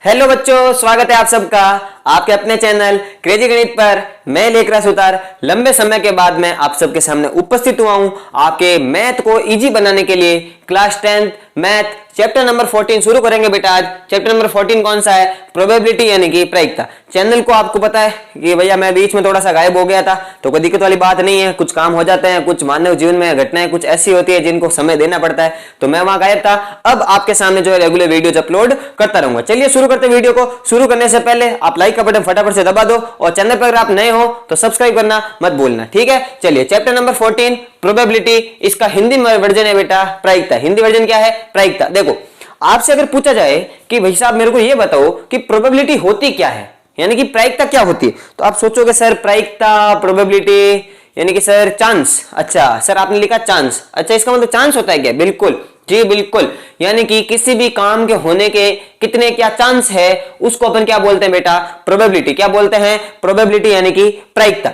Hello बच्चों, स्वागत है आप सबका आपके अपने चैनल क्रेजी गणित पर। मैं लेकर रहा सुतार लंबे समय के बाद मैं आप सबके सामने उपस्थित हुआ हूं आपके मैथ को इजी बनाने के लिए। Class 10th math chapter number 14 शुरू करेंगे बेटा। आज चैप्टर नंबर 14 कौन सा है? प्रोबेबिलिटी यानी कि प्रायिकता। चैनल को आपको पता है कि भैया मैं बीच में थोड़ा सा गायब हो गया था, तो कोई दिक्कत वाली बात नहीं है। कुछ काम हो जाते हैं, कुछ मानव जीवन में घटनाएं कुछ ऐसी होती है जिनको समय देना पड़ता है, तो मैं वहां गायब था। अब आपके सामने जो है रेगुलर वीडियोज अपलोड करता रहूंगा। चलिए शुरू करते हैं वीडियो को। शुरू करने से पहले आप लाइक का बटन फटाफट से दबा दो और चैनल पर अगर आप नए हो तो सब्सक्राइब करना मत भूलना, ठीक है। चलिए चैप्टर नंबर 14 प्रोबेबिलिटी, इसका हिंदी वर्जन है बेटा प्रायिकता। हिंदी वर्जन क्या है? प्रायिकता। देखो, आपसे अगर पूछा जाए कि भाई साहब मेरे को ये बताओ कि प्रोबेबिलिटी होती क्या है, यानी कि प्रायिकता क्या होती है, तो आप सोचोगे सर प्रायिकता प्रोबेबिलिटी यानी कि सर चांस। अच्छा सर आपने लिखा चांस, अच्छा इसका मतलब चांस होता है क्या? बिल्कुल जी बिल्कुल, यानी कि किसी भी काम के होने के कितने क्या चांस है उसको अपन क्या बोलते हैं बेटा? प्रोबेबिलिटी। क्या बोलते हैं? प्रोबेबिलिटी यानी कि प्रायिकता।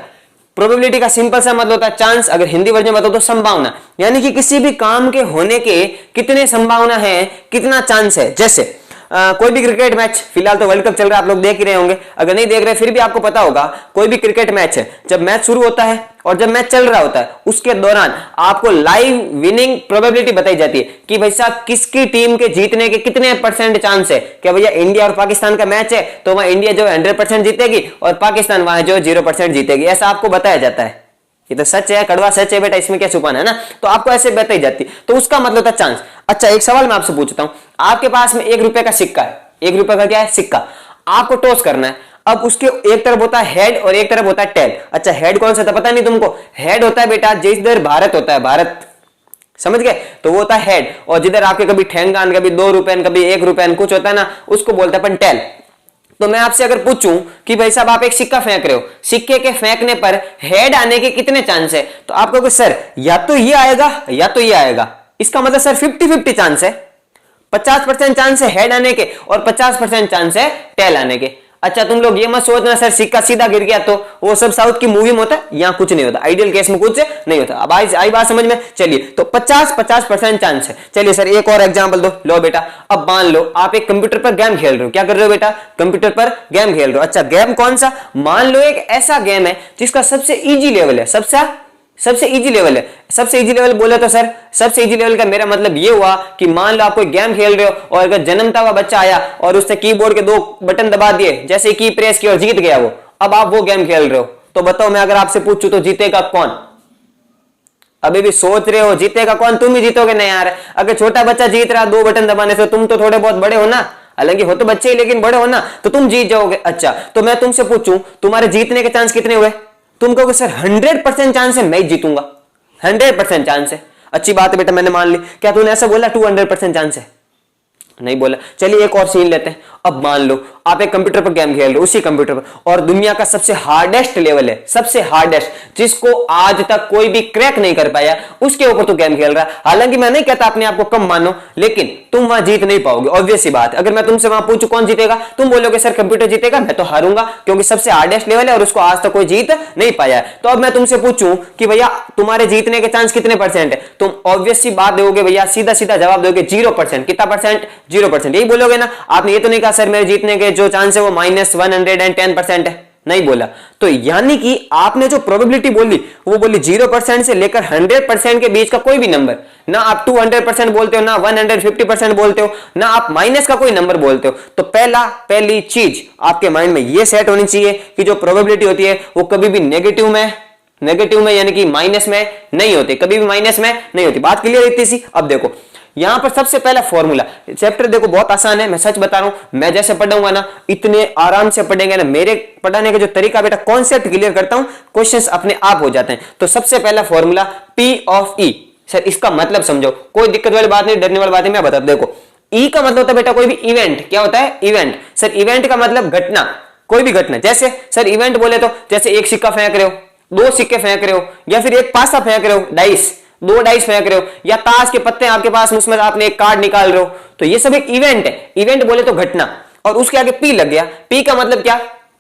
प्रोबेबिलिटी का सिंपल सा मतलब होता है चांस, अगर हिंदी वर्जन में बताओ तो संभावना, यानी कि किसी भी काम के होने के कितने संभावना है, कितना चांस है। जैसे कोई भी क्रिकेट मैच, फिलहाल तो वर्ल्ड कप चल रहा है, आप लोग देख ही रहे होंगे, अगर नहीं देख रहे फिर भी आपको पता होगा, कोई भी क्रिकेट मैच है, जब मैच शुरू होता है और जब मैच चल रहा होता है उसके दौरान आपको लाइव विनिंग प्रोबेबिलिटी बताई जाती है कि भाई साहब किसकी टीम के जीतने के कितने % चांस है। क्या भैया इंडिया और पाकिस्तान का मैच है तो वहां इंडिया जो 100% जीतेगी और पाकिस्तान वहां जो 0% जीतेगी, ऐसा आपको बताया जाता है। ये तो सच है, कड़वा सच है बेटा, इसमें क्या छुपाना है ना। तो आपको ऐसे बताई जाती, तो उसका मतलब होता है चांस। अच्छा एक सवाल मैं आपसे पूछता हूं, आपके पास में 1 रुपए का सिक्का है, 1 रुपए का क्या है? सिक्का। आपको टॉस करना है। अब उसके एक तरफ होता है हेड और एक तरफ होता है टेल। अच्छा हेड कौन सा था पता नहीं तुमको? हेड होता है बेटा जिधर भारत होता है, भारत, समझ गए, तो वो होता है हेड। और जिधर आपके कभी ठेंगान, कभी 2 रुपए, कभी 1 रुपए कुछ होता है ना, उसको बोलते हैं अपन टेल। तो मैं आपसे अगर पूछूं कि भाई साहब आप एक सिक्का फेंक रहे हो, सिक्के के फेंकने पर हेड आने के कितने चांस है, तो आप कहोगे सर या तो ये आएगा या तो ये आएगा। इसका मतलब सर 50-50 चांस है। 50% चांस है हेड आने के और 50% चांस है टेल आने के। अच्छा तुम लोग ये मत सोचना सर सिक्का सीधा गिर गया तो वो सब साउथ की मूवी में होता है, यहां कुछ नहीं होता, आइडियल केस में कुछ नहीं होता। अब आई बात समझ में? चलिए तो 50% चांस है। चलिए सर एक और एग्जांपल दो। लो बेटा, अब मान लो आप एक कंप्यूटर पर गेम खेल रहे हो। क्या कर रहे हो बेटा? कंप्यूटर पर गेम खेल रहे हो। अच्छा गेम कौन सा? मान लो एक ऐसा गेम है जिसका सबसे इजी लेवल है, सबसे इजी लेवल है। सबसे इजी लेवल बोले तो सर सबसे इजी लेवल का मेरा मतलब ये हुआ कि मान लो आप कोई गेम खेल रहे हो और अगर जन्मता हुआ बच्चा आया और उसने कीबोर्ड के 2 बटन दबा दिए, जैसे की प्रेस की और जीत गया वो, अब आप वो गेम खेल रहे हो, तो बताओ मैं अगर आपसे पूछूं तो जीतेगा कौन? अभी भी सोच रहे हो जीतेगा कौन? तुम ही जीतोगे ना यार। अगर छोटा बच्चा जीत रहा 2 बटन दबाने से, तुम तो थोड़े बहुत बड़े हो ना, हालांकि हो तो बच्चे ही लेकिन बड़े हो ना, तो तुम जीत जाओगे। अच्छा तो मैं तुमसे पूछूं तुम्हारे जीतने के चांस कितने हुए? तुम कहोगे सर 100% चांस है मैं जीतूंगा, 100% चांस है। अच्छी बात है बेटा, मैंने मान ली। क्या तूने ऐसा बोला 200% चांस है? नहीं बोला। चलिए एक और सीन लेते हैं। अब मान लो आप एक कंप्यूटर पर गेम खेल रहे हो, उसी कंप्यूटर पर, और दुनिया का सबसे हार्डेस्ट लेवल है, सबसे हार्डेस्ट, जिसको आज तक कोई भी क्रैक नहीं कर पाया, उसके ऊपर तो गेम खेल रहा है। हालांकि मैं नहीं कहता अपने आप को कम मानो, लेकिन तुम वहां जीत नहीं पाओगे, ऑब्वियस सी बात। अगर मैं तुमसे वहां पूछूं कौन जीतेगा, तुम बोलोगे सर कंप्यूटर जीतेगा, मैं तो हारूंगा क्योंकि सबसे हार्डेस्ट लेवल है और उसको आज तक कोई जीत नहीं पाया है। तो अब मैं तुमसे पूछूं कि भैया तुम्हारे जीतने के चांस कितने % है, तुम ऑब्वियस सी बात दोगे भैया, सीधा सीधा जवाब दोगे 0%। कितना %? 0%। यही बोलोगे ना। आपने ये तो नहीं कहा सर मेरे जीतने के जो चांस है वो -110% है, नहीं बोला। तो यानी कि आपने जो प्रोबेबिलिटी बोली वो बोली 0% से लेकर 100% के बीच का कोई भी नंबर। ना आप 200% बोलते हो, ना 150% बोलते हो, ना आप माइनस का कोई नंबर बोलते हो। तो पहली चीज आपके माइंड में ये सेट होनी चाहिए कि जो प्रोबेबिलिटी होती है वो कभी भी नेगेटिव में यानी कि माइनस में नहीं होती, कभी भी माइनस में नहीं होती। बात क्लियर इतनी सी। अब देखो यहां पर सबसे पहला फॉर्मूला, चैप्टर देखो बहुत आसान है, मैं सच बता रहा हूं, मैं जैसे पढ़ूंगा ना इतने आराम से पढ़ेंगे ना, मेरे पढ़ाने का जो तरीका बेटा, कॉन्सेप्ट क्लियर करता हूं, क्वेश्चंस अपने आप हो जाते हैं। तो सबसे पहला formula P of E। Sir इसका मतलब समझो, कोई दिक्कत वाली बात नहीं, डरने वाली बात नहीं, मैं बता। देखो E का मतलब होता है बेटा कोई भी इवेंट। क्या होता है? इवेंट। सर इवेंट का मतलब घटना, कोई भी घटना। जैसे सर इवेंट बोले तो जैसे एक सिक्का फेंक रहे हो, 2 सिक्के फेंक रहे हो, या फिर एक पासा फेंक रहे हो, डाइस, 2 डाइस फेंक रहे हो, या ताश के पत्ते आपके पास, उसमें आपने एक कार्ड निकाल रहे हो, तो ये सब एक इवेंट है। इवेंट बोले तो घटना, और उसके आगे P लग गया। P का मतलब क्या?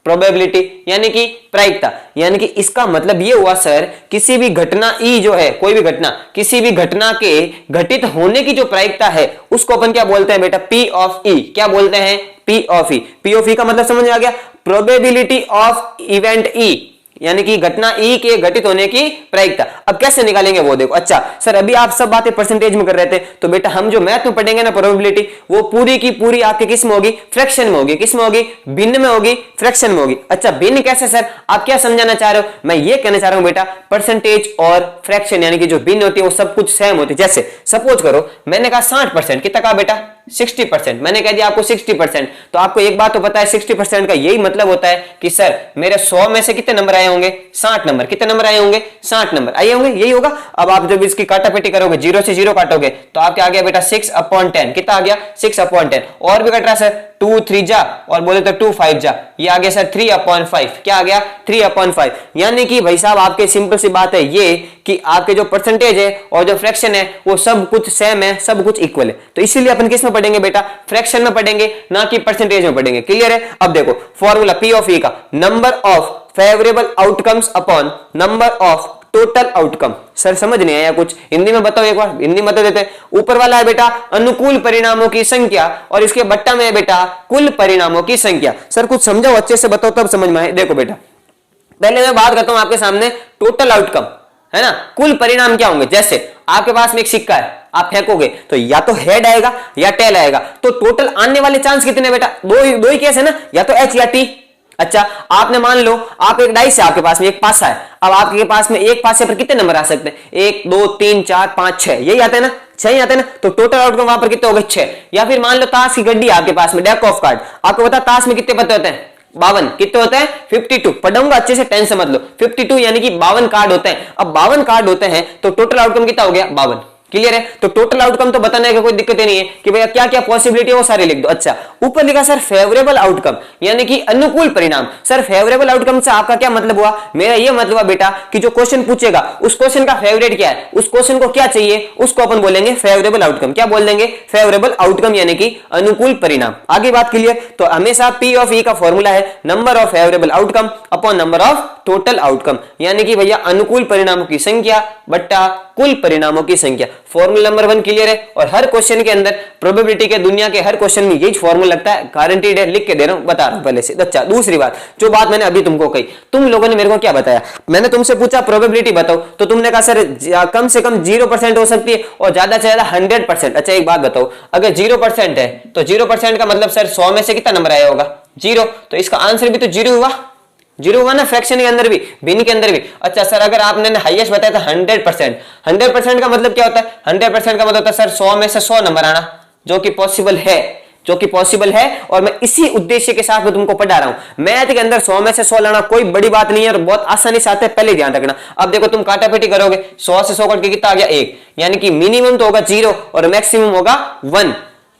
प्रोबेबिलिटी यानी कि प्रायिकता। यानी कि इसका मतलब ये हुआ सर किसी भी घटना E जो है, कोई भी घटना, किसी भी घटना के घटित होने की जो प्रायिकता है उसको अपन क्या बोलते हैं बेटा? P of E। क्या बोलते हैं? P of E। P of E का मतलब समझ में आ गया, प्रोबेबिलिटी ऑफ इवेंट E, यानी कि घटना ई के घटित होने की प्रायिकता। अब कैसे निकालेंगे वो देखो। अच्छा सर अभी आप सब बातें परसेंटेज में कर रहे थे, तो बेटा हम जो मैथ में पढ़ेंगे ना प्रोबेबिलिटी, वो पूरी की पूरी आपके किस में होगी, फ्रैक्शन में होगी। किस में होगी, भिन्न में होगी, फ्रैक्शन में होगी। अच्छा भिन्न कैसे सर, आप क्या समझाना चाह रहे हो? मैं ये कहना चाह रहा हूं बेटा परसेंटेज और फ्रैक्शन यानी कि जो भिन्न होती है वो सब कुछ सेम होती है। जैसे सपोज करो मैंने कहा 60%, कितना कहा बेटा 60%, मैंने कह दिया आपको 60%, तो आपको एक बात तो पता है 60% का यही मतलब होता है कि सर मेरे 100 में से कितने नंबर आए होंगे, 60 नंबर। कितने नंबर आए होंगे, 60 नंबर आए होंगे, यही होगा। अब आप जब इसकी काटापेटी करोगे, 0 से 0 काटोगे तो आपके आ गया बेटा 6/10। कितना आ गया 6/10। और भी कट रहा सर 2 3 जा और बोले तो 2 5 जा, ये आ गया सर 3/5। क्या आ गया 3/5। यानी कि भाई साहब आपके सिंपल सी बात है ये कि आपके जो परसेंटेज है और जो फ्रैक्शन है वो सब कुछ सेम है, सब कुछ इक्वल है। तो इसीलिए अपन किस में पढ़ेंगे बेटा, फ्रैक्शन में पढ़ेंगे, ना कि परसेंटेज में पढ़ेंगे। क्लियर है? अब देखो फॉर्मूला P ऑफ E का, number of favourable outcomes upon number of total outcome. Sir समझ नहीं आया कुछ, हिंदी में बताओ एक बार, हिंदी में बता देते हैं। ऊपर वाला है बेटा अनुकूल परिणामों की संख्या और इसके बट्टा में है बेटा कुल परिणामों की संख्या। सर कुछ समझाओ अच्छे से बताओ तब समझ में आए। देखो बेटा पहले मैं बात करता हूं आपके सामने टोटल आउटकम, है ना। कुल परिणाम क्या होंगे, जैसे आपके पास में एक सिक्का है, आप फेंकोगे तो या तो हेड आएगा या टेल आएगा, तो टोटल आने वाले चांस कितने बेटा, दो ही केस है ना, या तो एच या टी। अच्छा आपने मान लो आप एक डाइस है, आपके पास में एक पासा है, अब आपके पास में एक पासे पर कितने नंबर आ सकते हैं, 1 2 3 4 5 6, यही आते हैं ना, 6 ही आते हैं ना। तो टोटल आउटकम वहां पर कितने हो गए 6। या फिर मान लो ताश की गड्डी है आपके पास में, डेक ऑफ कार्ड, आपको पता ताश में कितने पत्ते होते हैं, 52। कितने होते हैं 52। पढ़ूंगा अच्छे से, टेंशन मत लो। 52 यानी कि 52 कार्ड होते हैं। अब 52 कार्ड होते हैं तो टोटल आउटकम कितना हो गया 52। क्लियर है? तो टोटल आउटकम तो बताने का कोई दिक्कत ही नहीं है कि भैया क्या क्या पॉसिबिलिटी है वो सारे लिख दो। अच्छा ऊपर लिखा सर फेवरेबल आउटकम यानी कि अनुकूल परिणाम। सर फेवरेबल आउटकम से आपका क्या मतलब हुआ, मेरा ये मतलब हुआ बेटा कि जो क्वेश्चन पूछेगा उस क्वेश्चन का फेवरेट क्या है, उस क्वेश्चन को क्या चाहिए, उसको अपन बोलेंगे फेवरेबल आउटकम। क्या बोल देंगे, फेवरेबल आउटकम यानी कि अनुकूल परिणाम। आगे बात क्लियर? तो हमेशा P ऑफ E का फॉर्मूला है number of favourable outcome upon number of total outcome, यानी कि भैया अनुकूल परिणामों की संख्या बट्टा कुल परिणामों की संख्या। फॉर्मूला नंबर 1 क्लियर है? और हर क्वेश्चन के अंदर प्रोबेबिलिटी के दुनिया के हर क्वेश्चन में यही फॉर्मूला लगता है, गारंटीड है, लिख के दे रहा हूं, बता रहा हूं पहले से। अच्छा दूसरी बात, जो बात मैंने अभी तुमको कही, तुम लोगों ने मेरे को क्या बताया, मैंने तुमसे पूछा प्रोबेबिलिटी बताओ, तो तुमने कहा सर कम से कम 0% हो सकती है और ज्यादा से ज्यादा 100%। अच्छा एक बात बताओ, अगर 0% है तो 0% का मतलब सर 100 में से कितना नंबर आया होगा 0, तो इसका आंसर भी तो 0 हुआ, 0 हुआ ना, फ्रैक्शन के अंदर भी, भिन्न के अंदर भी। अच्छा सर अगर आपने हाईएस्ट बताया था 100%, 100% का मतलब क्या होता है, 100% का मतलब होता है सर 100 में से 100 नंबर आना, जो कि पॉसिबल है, जो कि पॉसिबल है। और मैं इसी उद्देश्य के साथ में तुमको पढ़ा रहा हूं। मैथ के अंदर 100 में से 100 लाना कोई बड़ी बात नहीं है और बहुत आसानी से आता है, पहले ध्यान रखना। अब देखो तुम काटापेटी करोगे, 100 से 100 करके कितना आ गया 1, यानी कि मिनिमम तो होगा 0 और मैक्सिमम होगा 1।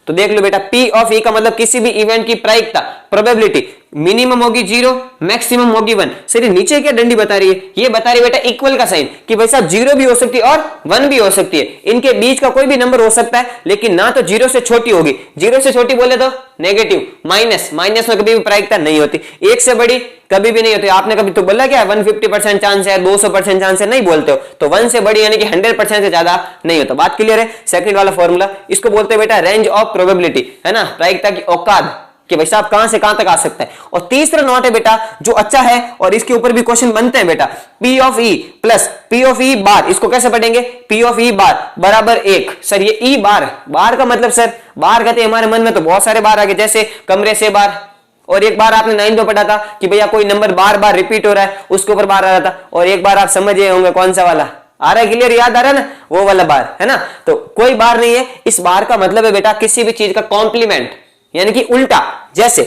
तो देख लो बेटा P ऑफ E का मतलब किसी भी इवेंट की प्रायिकता, प्रोबेबिलिटी, मिनिमम होगी 0, मैक्सिमम होगी 1। सर ये नीचे क्या डंडी बता रही है, ये बता रही है बेटा इक्वल का साइन, कि भाई साहब 0 भी हो सकती है और 1 भी हो सकती है, इनके बीच का कोई भी नंबर हो सकता है, लेकिन ना तो 0 से छोटी होगी, 0 से छोटी बोले तो नेगेटिव, माइनस, माइनस में कभी भी प्रायिकता नहीं होती, 1 से बड़ी कभी भी नहीं होती। आपने कभी तो बोला क्या 150% चांस है, 200% चांस है, नहीं बोलते हो, तो 1 से बड़ी यानी कि 100% से ज्यादा नहीं होता। बात क्लियर है? सेकंड वाला फॉर्मूला, इसको बोलते हैं बेटा रेंज ऑफ प्रोबेबिलिटी, है ना, प्रायिकता की औकात, कि भाई साहब कहां से कहां तक आ सकता है। और तीसरा नोट है बेटा जो अच्छा है और इसके ऊपर भी क्वेश्चन बनते हैं बेटा, P of E plus P of E बार, इसको कैसे पढ़ेंगे, P ऑफ E बार बराबर 1। सर ये E बार, बार का मतलब सर, बार कहते हैं हमारे मन में तो बहुत सारे बार आ गए, जैसे कमरे से बार, और एक बार आपने 9 में पढ़ा था कि भैया कोई नंबर बार बार रिपीट हो रहा है, उसके ऊपर बार आ रहा था। और एक बार आप समझ गए होंगे कौन सा वाला आ रहा है, क्लियर याद आ रहा है ना, वो वाला बार, है ना। तो कोई बार नहीं है, इस बार का मतलब है बेटा किसी भी चीज का कॉम्प्लीमेंट, यानी कि उल्टा। जैसे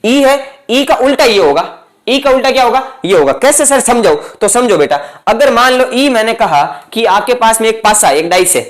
E है, E का उल्टा ये होगा, E का उल्टा क्या होगा, ये होगा। कैसे सर समझो, तो समझो बेटा, अगर मान लो E मैंने कहा कि आपके पास में एक पासा, एक डाइस है,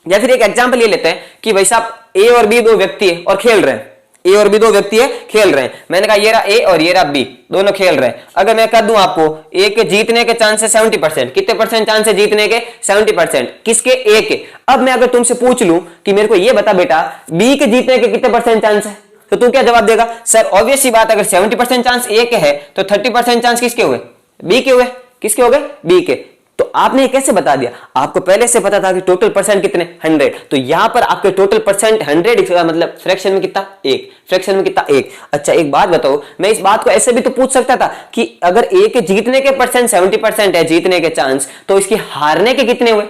या फिर एक एग्जांपल ये लेते हैं कि भाई साहब A और B दो व्यक्ति है और खेल रहे हैं, A और B दो व्यक्ति है खेल रहे हैं, मैंने कहा ये रहा A और ये रहा B, दोनों खेल रहे हैं। अगर मैं कह दूं आपको A के जीतने के चांस है 70%, कितने परसेंट चांस है जीतने के 70%, किसके A के। अब मैं अगर तुमसे पूछ लूं कि मेरे को ये बता बेटा B के जीतने के कितने परसेंट चांस है, तो तू क्या जवाब देगा, सर ऑब्वियस सी बात, अगर 70% चांस A के है तो 30% चांस किसके हुए, B के हुए, किसके हो गए, B के। तो आपने ये कैसे बता दिया? आपको पहले से पता था कि टोटल परसेंट कितने 100, तो यहां पर आपके टोटल परसेंट 100 का मतलब फ्रैक्शन में कितना 1, फ्रैक्शन में कितना 1। अच्छा एक बात बताओ, मैं इस बात को ऐसे भी तो पूछ सकता था कि अगर ए के जीतने के परसेंट 70% है, जीतने के चांस, तो इसके हारने के कितने हुए?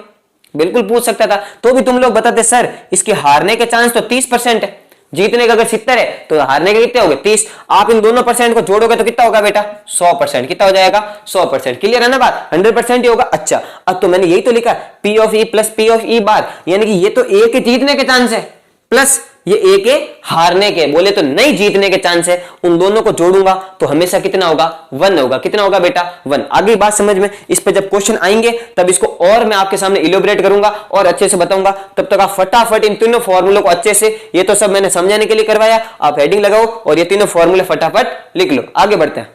बिल्कुल पूछ सकता था, तो भी तुम लोग बताते सर इसके हारने के चांस तो 30% है, जीतने का अगर 70 है तो हारने के कितने हो गए 30। आप इन दोनों परसेंट को जोड़ोगे तो कितना होगा बेटा 100%। कितना हो जाएगा 100%। क्लियर है ना बात? 100% ही होगा। अच्छा अब तो मैंने यही तो लिखा P of E plus P of E बार, यानी कि ये तो ए के जीतने के चांस है प्लस ये ए के हारने के, बोले तो नहीं जीतने के चांस है, उन दोनों को जोड़ूंगा तो हमेशा कितना होगा 1 होगा। कितना होगा बेटा 1। आगे बात समझ में, इस पे जब क्वेश्चन आएंगे तब इसको और मैं आपके सामने इलोबरेट करूंगा और अच्छे से बताऊंगा। तब तक आप फटाफट इन तीनों फॉर्मूलों को अच्छे से, ये तो सब मैंने समझाने के लिए करवाया, आप हेडिंग लगाओ और ये तीनों फॉर्मूले फटाफट लिख लो। आगे बढ़ते हैं।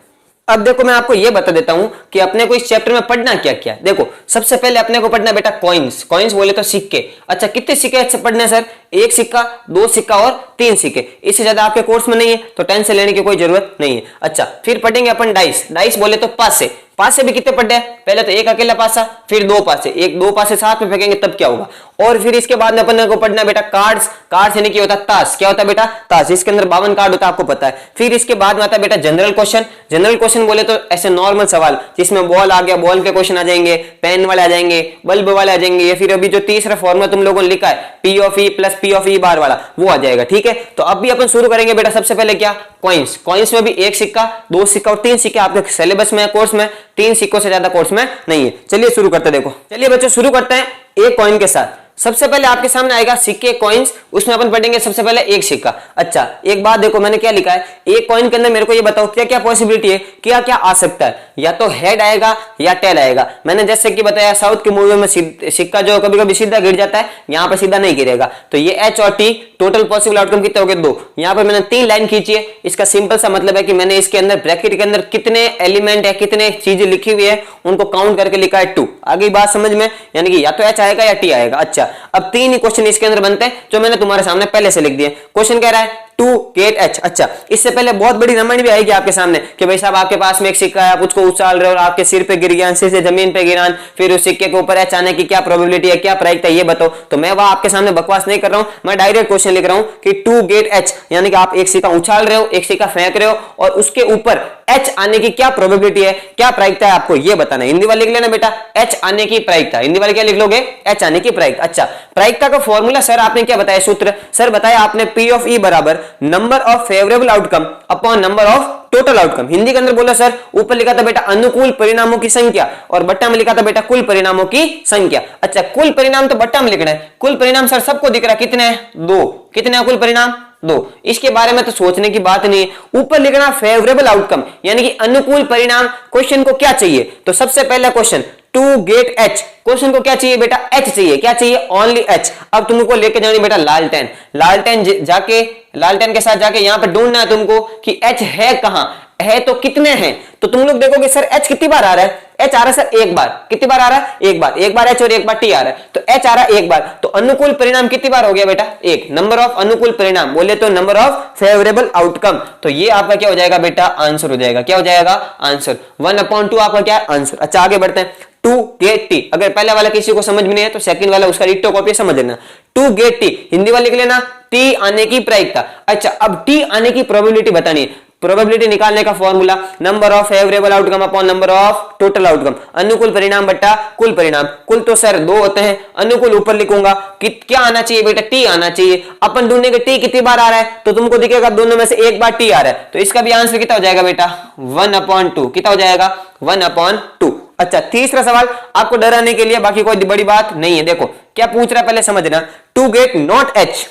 अब देखो मैं आपको यह बता देता हूं कि अपने को इस चैप्टर में पढ़ना क्या क्या है। देखो सबसे पहले अपने को पढ़ना बेटा कॉइन्स, कॉइन्स बोले तो सिक्के। अच्छा कितने सिक्के अच्छे पढ़ने सर? 1 सिक्का, 2 सिक्का और 3 सिक्के, इससे ज्यादा आपके कोर्स में नहीं है तो टेंशन लेने की कोई जरूरत नहीं है। अच्छा फिर पढ़ेंगे अपन डाइस, डाइस बोले तो पासे, पासे भी कितने पढ़े? पहले तो एक अकेला पासा, फिर 2 पासे, एक 2 पासे साथ में फेंकेंगे तब क्या होगा। और फिर इसके बाद में अपन को पढ़ना बेटा कार्ड्स, कार्ड्स यानी कि होता है ताश। क्या होता है बेटा? ताश। इसके अंदर 52 कार्ड होता है, आपको पता है। फिर इसके बाद में आता है बेटा जनरल क्वेश्चन। जनरल क्वेश्चन बोले तो ऐसे नॉर्मल सवाल जिसमें बॉल आ गया, बॉल के क्वेश्चन आ जाएंगे, पेन वाले आ जाएंगे, बल्ब वाले आ जाएंगे, या फिर अभी जो तीसरा फॉर्मूला तुम लोगों ने लिखा है P of E plus P of E बार वाला, वो आ जाएगा। ठीक है, तो अब भी अपन शुरू करेंगे बेटा सबसे पहले क्या कॉइन्स। कॉइन्स में भी 1 सिक्का, 2 सिक्का और 3 सिक्के आपके सिलेबस में, कोर्स में 3 सिक्कों से ज्यादा कोर्स में नहीं है। चलिए शुरू करते हैं। देखो चलिए बच्चों शुरू करते हैं एक कॉइन के साथ। सबसे पहले आपके सामने आएगा सिक्के कॉइन्स, उसमें अपन पढ़ेंगे सबसे पहले 1 सिक्का। अच्छा एक बात देखो मैंने क्या लिखा है, एक कॉइन के अंदर मेरे को ये बताओ क्या क्या पॉसिबिलिटी है, क्या क्या आ सकता है, या तो हेड आएगा या टेल आएगा। मैंने जैसे कि बताया साउथ की मूवी में सिक्का जो कभी कभी सीधा गिर जाता है, यहाँ पर सीधा नहीं गिरेगा। तो ये H और T टोटल पॉसिबल आउटकम कितने हो गए 2। यहाँ पर मैंने 3 लाइन खींची है। इसका सिंपल सा मतलब है कि मैंने इसके अंदर ब्रैकेट के अंदर कितने एलिमेंट है, कितने चीजें लिखी हुई है, उनको काउंट करके लिखा है 2। आगे बात समझ में, यानी कि या तो H आएगा या T आएगा। अच्छा अब 3 ही क्वेश्चन इसके अंदर बनते हैं जो मैंने तुम्हारे सामने पहले से लिख दिए। क्वेश्चन कह रहा है टू गेट H। अच्छा इससे पहले बहुत बड़ी रमण भी आएगी आपके सामने कि भाई साहब आपके पास में एक सिक्का है, आप उसको उछाल रहे हो और आपके सिर पे गिर गया, सिर से जमीन पे गिरा, फिर उस सिक्के के ऊपर H आने की क्या प्रोबेबिलिटी है, क्या प्रायिकता है ये बताओ। तो मैं वहां आपके सामने बकवास नहीं कर रहा हूं, मैं डायरेक्ट क्वेश्चन लिख रहा हूं कि टू गेट H, यानी कि आप एक सिक्का उछाल रहे हो, एक सिक्का फेंक रहे हो और उसके ऊपर H आने की क्या प्रोबेबिलिटी है, क्या प्रायिकता है, आपको ये बताना है। हिंदी वाले लिख लेना बेटा H आने की प्रायिकता, हिंदी वाले क्या लिख लोगे H आने की प्रायिकता। अच्छा प्रायिकता का फॉर्मूला सर आपने क्या बताया, सूत्र सर बताया आपने P ऑफ E बराबर number of favourable outcome upon number of total outcome. Hindi के अंदर बोला सर, ऊपर लिखा था बेटा अनुकूल परिणामों की संख्या और बट्टा में लिखा था बेटा कुल परिणामों की संख्या। अच्छा कुल परिणाम तो बट्टा में लिखना है, कुल परिणाम सर सबको दिख रहा है कितने हैं 2, कितने हैं कुल परिणाम 2। इसके बारे में तो सोचने की बात नहीं है। ऊपर लिखना फेवरेबल आउटकम यानी कि अनुकूल परिणाम। क्वेश्चन को क्या चाहिए, तो सबसे पहला question to get H, question को क्या चाहिए बेटा H चाहिए, क्या चाहिए ओनली H। अब तुमको लेके जानी बेटा लालटेन, लालटेन जाके लालटेन के साथ जाके यहां पर ढूंढना है तुमको कि H है कहां, है तो कितने हैं। तो तुम लोग देखोगे सर H कितनी बार आ रहा है, H आ रहा है सर एक बार, कितनी बार आ रहा है एक बार, एक बार H और एक बार T आ रहा है, तो H आ रहा है एक बार। तो अनुकूल परिणाम कितनी बार हो गया बेटा एक, नंबर ऑफ अनुकूल परिणाम बोले तो नंबर ऑफ फेवरेबल आउटकम। तो ये आपका क्या हो जाएगा बेटा आंसर हो जाएगा, क्या हो जाएगा आंसर 1/2 आपका क्या आंसर। अच्छा आगे बढ़ते हैं टू गेट T, अगर पहले वाला किसी को समझ में नहीं है तो सेकंड वाला उसका डिट्टो कॉपी समझ लेना। टू गेट T हिंदी वाले लिख लेना T आने की प्रायिकता। अच्छा अब T आने की प्रोबेबिलिटी बतानी है, प्रोबेबिलिटी निकालने का formula number of favourable outcome upon number of total outcome, अनुकूल परिणाम बट्टा कुल परिणाम। कुल तो सर 2 होते हैं, अनुकूल ऊपर लिखूंगा कि क्या आना चाहिए बेटा T आना चाहिए। अपन ढूंढेंगे T कितनी बार आ रहा है, तो तुमको दिखेगा दोनों में से एक बार T आ रहा है, तो इसका भी आंसर कितना हो जाएगा बेटा 1/2, कितना हो जाएगा 1/2। अच्छा तीसरा सवाल आपको डराने के लिए, बाकी कोई बड़ी बात नहीं है। देखो क्या पूछ रहा है पहले समझना, टू गेट नॉट H,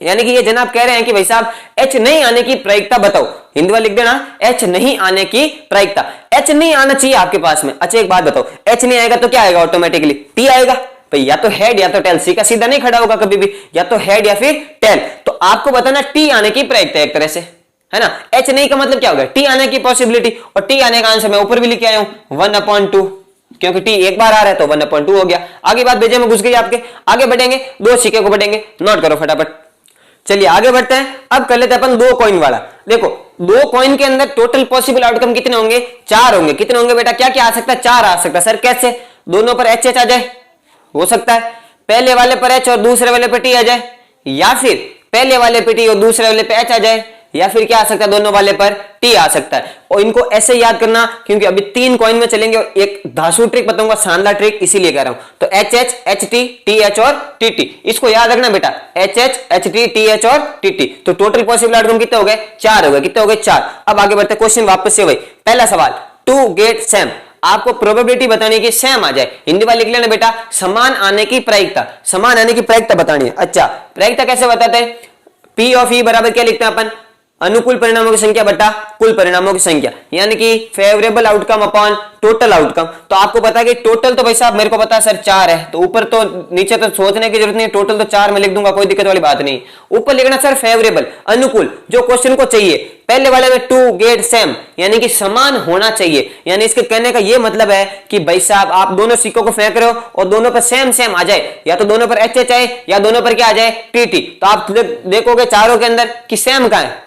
यानी कि ये जनाब कह रहे हैं कि भाई साहब H नहीं आने की प्रायिकता बताओ। हिंदी में लिख देना H नहीं आने की प्रायिकता, H नहीं आना चाहिए आपके पास में। अच्छा एक बात बताओ H नहीं आएगा तो क्या आएगा ऑटोमेटिकली T आएगा भाई, या तो हेड या तो टेल, सी का सीधा नहीं खड़ा होगा कभी भी, या तो हेड या फिर टेल। तो आपको बताना T आने की प्रायिकता एक तरह से, है ना। H नहीं का मतलब क्या होगा T आने की पॉसिबिलिटी, और T आने का आंसर मैं ऊपर भी लिख आया हूं 1/2, क्योंकि T एक बार आ रहा है तो 1/2 हो गया। आगे बात भेजे में घुस गई आपके, आगे बढ़ेंगे 2 सिक्के को बढ़ेंगे, नोट करो फटाफट। चलिए आगे बढ़ते हैं, अब कर लेते हैं अपन 2 कॉइन वाला। देखो 2 कॉइन के अंदर टोटल पॉसिबल आउटकम कितने होंगे 4 होंगे। कितने होंगे बेटा, क्या क्या आ सकता है 4 आ सकता है। सर कैसे, दोनों पर एच एच आ जाए, हो सकता है पहले वाले पर एच और दूसरे वाले पर टी आ जाए, या फिर पहले वाले पे टी और दूसरे वाले पे एच आ जाए, या फिर क्या आ सकता है दोनों वाले पर टी आ सकता है। और इनको ऐसे याद करना क्योंकि अभी 3 कॉइन में चलेंगे और एक धांसू ट्रिक बताऊंगा, शानदार ट्रिक, इसीलिए कह रहा हूं। तो H H H T T H और टी टी, इसको याद रखना बेटा, H H H T T H और टी टी। तो टोटल पॉसिबल आउटकम कितने हो गए? 4 हो गए। कितने हो गए? 4। अब आगे बढ़ते क्वेश्चन वापस से वही पहला सवाल, टू गेट सेम, आपको प्रोबेबिलिटी बतानी है कि सेम आ जाए। हिंदी वाले लिख लेना बेटा, समान आने की प्रायिकता, समान आने की प्रायिकता बतानी है। अच्छा, प्रायिकता कैसे बताते हैं? पी ऑफ ई बराबर क्या लिखते हैं अपन? अनुकूल परिणामों की संख्या बटा कुल परिणामों की संख्या, यानी कि favourable outcome upon total outcome. तो आपको पता है कि टोटल तो भाई साहब मेरे को पता है सर 4 है, तो ऊपर तो नीचे तो सोचने की जरूरत नहीं, टोटल तो 4 में लिख दूंगा, कोई दिक्कत वाली बात नहीं। ऊपर लिखना सर फेवरेबल, अनुकूल, जो क्वेश्चन को चाहिए। पहले वाले में टू गेट सेम, यानी कि समान होना चाहिए, यानी इसके कहने का ये मतलब है कि भाई साहब आप दोनों सिक्कों को फेंक रहे हो और दोनों पर सेम सेम आ जाए, या तो दोनों पर एच एच आए या दोनों पर क्या आ जाए? T T. तो आप देखोगे चारों के अंदर कि सेम कहां है?